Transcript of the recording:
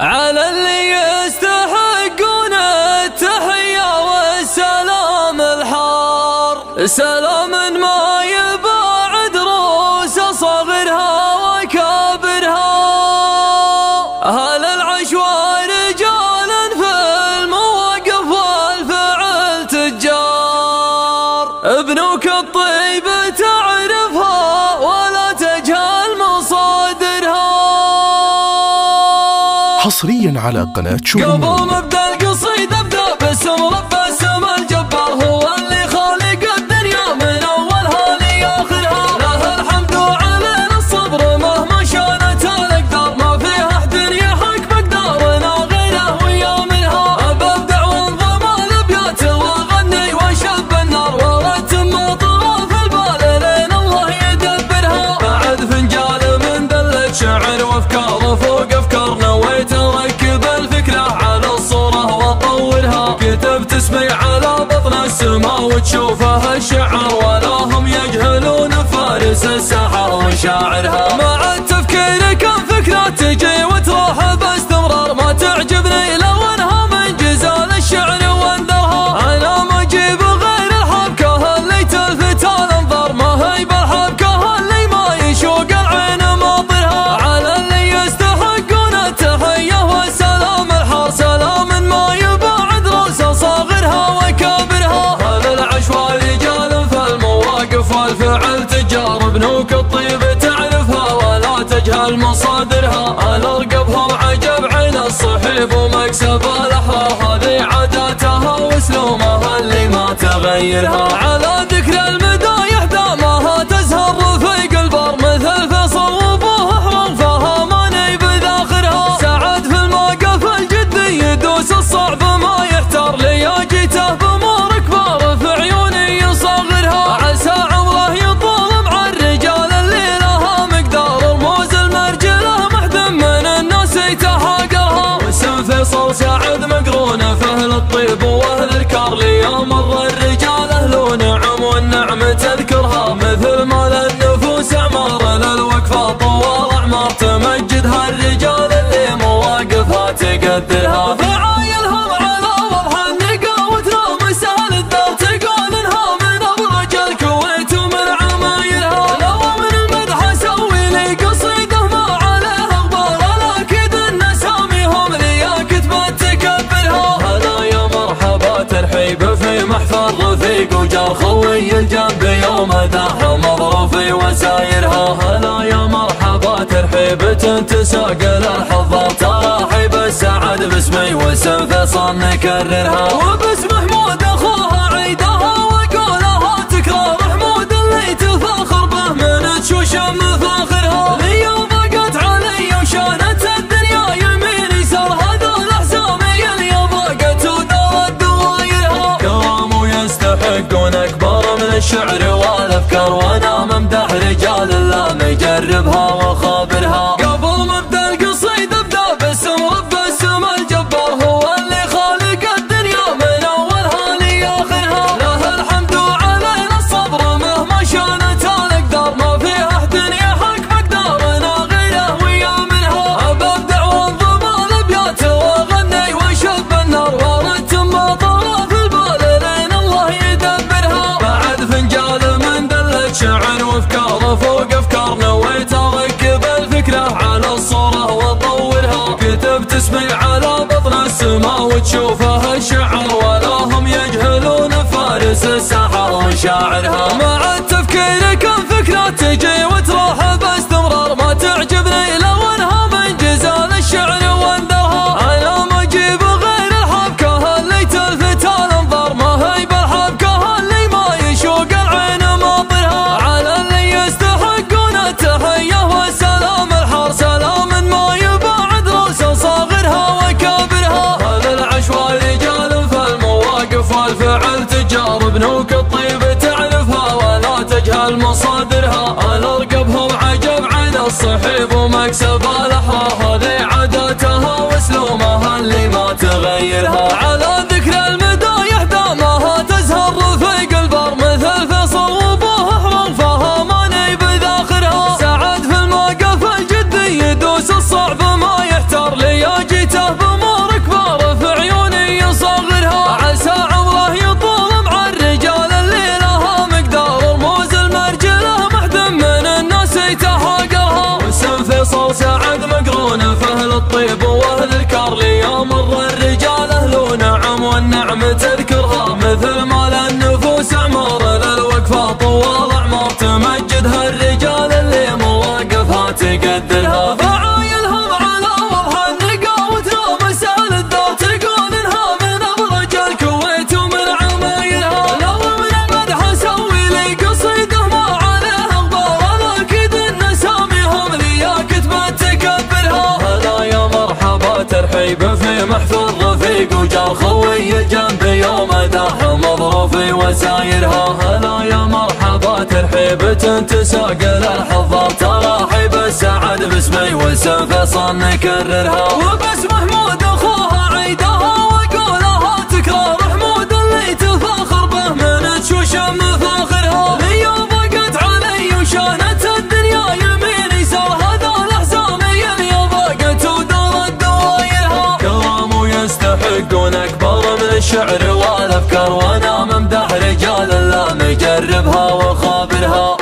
على اللي يستحقون التحية والسلام الحار، سلام ما يباعد رؤوس صغرها وكابرها. أهل العش ورجال في المواقف والفعل تجار، ابنك الطيب تعرفها ولا تجهل مصادرها. حصريا على قناة شوف. قبل مبدأ القصيدة ابدأ باسم رب السما الجبار، هو اللي خالق الدنيا من اولها لاخرها. له الحمد وعلينا الصبر مهما شانت الاقدار، ما فيها احد يحق بقدارنا غيره ويا منها. ببدع وانظم الابيات واغني واشب النار، ورتم اطراف البال لين الله يدبرها. بعد فنجال من دلة شعر وافكار فوق افكار، نويت اركب الفكرة على الصورة واطورها. كتبت اسمي على بطن السماء وتشوفها الشعر، ولا هم يجهلون فارس السحر وشاعرها. مع التفكير كم فكرة تجي وتروح باستمرار، ما تعجبني لو انها من جزال الشعر واندرها. انا ما اجيب غير الحبكة اللي تلفت الانظار، ما هي بالحبكة اللي ما يشوق العين ماطرها. على اللي يستحقون التحية والسلام الحار، سلام ما يباعد رؤوس صاغرها وكابرها. أهل العش ورجال في المواقف والفعل تجار، ابنوك الطيب تعرفها ولا تجهل مصادرها. الارقبهم عجب عين الصحيب ومكسب الاحرار، هذه عاداتها واسلوبها اللي ما تغيرها. على ذكر المدايح دامها تزهر رفيق البار، مثل فيصل وابوه احمر فهماني بذاخرها. سعد في الموقف الجدي يدوس الصعب ما يحتار، لياجيته بامور كبار في عيوني يصغرها. عسى عمره يطول مع الرجال اللي لها مقدار، رموز المرجله محد من الناس يتحاقرها. واسم فيصل سعد مقرونه في اهل الطيب واهل الكار، ليوم مر الرجال اهل نعم والنعم تذكرها. مثل ما للنفوس اعمار للوقفه طوال اعمار، تمجدها الرجال اللي مواقفها تقدرها. فعايلهم على وضح النقاوتنا مسهل الدار، تقول انها من ابرج الكويت ومن عمايلها. لو من المدح اسوي لي قصيده ما عليها غبار، الاكيد ان اساميهم ليا كتبت تكبرها. هلا يا مرحبا ترحيب في محفل رفيق وجار، خوي الجنب يوم داح مظروفي وسايرها. هلا يا مرحبا ترحيب تنتساق للحضار، تراحيب السعد باسمي واسم فيصل نكررها. وباسم حمود اخوها عيدها وقولها تكرار، حمود اللي تفاخر به من تشوش مفاخرها. ليوم ضاقت علي وشانت الدنيا يمين يسار، هذول احزامي اللي ضاقت ودارت دوايرها. كرام ويستحقون اكبر من الشعر والافكار، وانا ممدح رجال لا مجربها وخابرها. قبل مبدا القصيده ابدا باسم رب السما الجبار، هو اللي خالق الدنيا من اولها لاخرها. له الحمد وعلينا الصبر مهما شانت الاقدار، ما فيها احد يحق بقدارنا غيره ويا منها. ببدع وانظم الابيات واغني واشب النار، ورتم اطراف البال لين الله يدبرها. بعد فنجال من دلة شعر وافكار فوق افكار، نويت اركب الفكرة على الصورة واطورها. كتبت اسمي على بطن السماء وتشوفها الشعر، ولا هم يجهلون فارس السحر وشاعرها. مع التفكير كم فكرة تجي وتروح باستمرار، ما تعجبني لو انها من جزال الشعر واندرها. انا ما اجيب غير الحبكة اللي تلفت الانظار، ما هي بالحبكة اللي ما يشوق العين ماطرها. على اللي يستحقون التحية والسلام الحار، سلام ما يباعد رؤوس صاغرها وكابرها. أهل العش ورجال في المواقف والفعل تجار، ابنوك الطيب تعرفها ولا تجهل مصادرها. الارقبهم عجب عين الصحيب ومكسب الاحرار، هذه عاداتها واسلوبها اللي ما تغيرها. على ذكر المدايح دامها تزهر رفيق البار، مثل فيصل وابوه احمر فهماني بذاخرها. سعد في الموقف الجدي يدوس الصعب ما يحتار، لياجيته الطيب واهل الكرلي يا مر الرجال اهل نعم والنعم تذكرها مثل ما للنفوس اعمار للوقفه طوال اعمار تمجدها الرجال اللي مواقفها تقدرها فعايلهم على وضح النقاوة مسال الذات تقول انها من ابرج الكويت ومن عمايلها لو من المدح اسوي لي قصيده ما عليها غبار انا اكيد ان اساميهم لي كتبت تكبرها هلا يا مرحبا ترحيب في محفل رفيق وجار خوي جنبي يوم داح مظروفي وسايرها هلا يا مرحبا ترحيب تنتساق للحضار تراحيب السعد باسمي واسم فيصل نكررها وبس محمود اخوها عيدها وقولها تكرار حمود اللي تفاخر به من تشوش مفاخرها لي ضاقت علي وشانت الدنيا يمين يسار هذا الاحزاني اللي ضاقت ودارت دوايرها كرام ويستحقون اكبر من الشعر والافكار وانا ممدح رجال لا مجربها وخابرها